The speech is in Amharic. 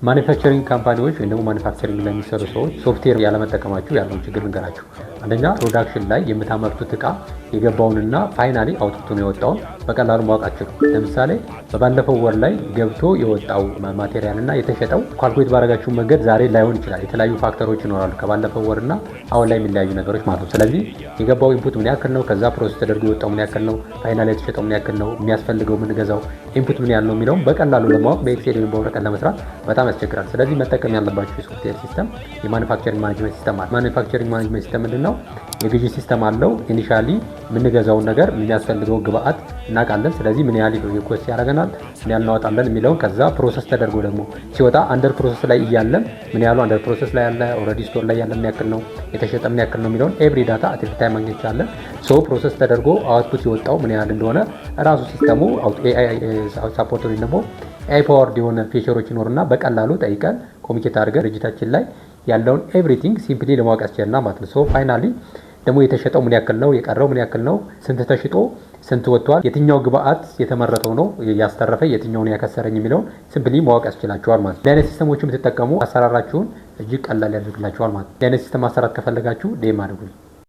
ማኒፋክቸሪንግ ካምፓኒዎች ወይም ደግሞ ማኒፋክቸሪንግ ላይ የሚሰሩ ሰዎች ሶፍትዌር ያለመጠቀማችሁ ያለውን ችግር ልንገራችሁ። አንደኛ ፕሮዳክሽን ላይ የምታመርቱት እቃ የገባውንና ፋይናሊ አውጥቶ ነው የወጣውን በቀላሉ ማወቅ አትችሉም። ለምሳሌ በባለፈው ወር ላይ ገብቶ የወጣው ማቴሪያል እና የተሸጠው ካልኩሌት ባደረጋችሁ መንገድ ዛሬ ላይሆን ይችላል። የተለያዩ ፋክተሮች ይኖራሉ ከባለፈው ወርና አሁን ላይ የሚለያዩ ነገሮች ማለት ነው። ስለዚህ የገባው ኢንፑት ምን ያክል ነው፣ ከዛ ፕሮሰስ ተደርጎ የወጣው ምን ያክል ነው፣ ፋይናሊ የተሸጠው ምን ያክል ነው፣ የሚያስፈልገው የምንገዛው ኢንፑት ምን ያህል ነው የሚለውን በቀላሉ ለማወቅ በኤክሴል ወይም በወረቀት ለመስራት በጣም ያስቸግራል። ስለዚህ መጠቀም ያለባችሁ የሶፍትዌር ሲስተም የማኑፋክቸሪንግ ማኔጅመንት ሲስተም አለ። ማኑፋክቸሪንግ ማኔጅመንት ሲስተም ምንድነው? የግዢ ሲስተም አለው። ኢኒሻሊ የምንገዛውን ነገር የሚያስፈልገው ግብአት እናውቃለን። ስለዚህ ምን ያህል ኮስት ያደርገናል፣ ምን ያህል እናወጣለን የሚለውን ከዛ ፕሮሰስ ተደርጎ ደግሞ ሲወጣ አንደር ፕሮሰስ ላይ እያለን ምን ያህሉ አንደር ፕሮሰስ ላይ ያለ ኦልሬዲ ስቶር ላይ ያለ ምን ያክል ነው፣ የተሸጠ ምን ያክል ነው የሚለውን ኤቭሪ ዳታ አት ኤቭሪ ታይም ማግኘት ይቻላል። ሶ ፕሮሰስ ተደርጎ አውትፑት የወጣው ምን ያህል እንደሆነ ራሱ ሲስተሙ ሳፖርት ወይም ደግሞ ኤአይ ፓወርድ የሆነ ፊቸሮች ይኖርና በቀላሉ ጠይቀን ኮሚኒኬት አድርገን ድርጅታችን ላይ ያለውን ኤቭሪቲንግ ሲምፕሊ ለማወቅ ያስችለናል ማለት ነው። ሶ ፋይናሊ ደግሞ የተሸጠው ምን ያክል ነው፣ የቀረው ምን ያክል ነው፣ ስንት ተሽጦ ስንት ወጥቷል፣ የትኛው ግብአት የተመረተው ነው ያስተረፈ፣ የትኛው ነው ያከሰረኝ የሚለውን ሲምፕሊ ማወቅ ያስችላችኋል ማለት ነው። ለአይነት ሲስተሞች የምትጠቀሙ አሰራራችሁን እጅግ ቀላል ያደርግላችኋል ማለት ነው። ለአይነት ሲስተም ማሰራት ከፈለጋችሁ ዴም አድርጉኝ።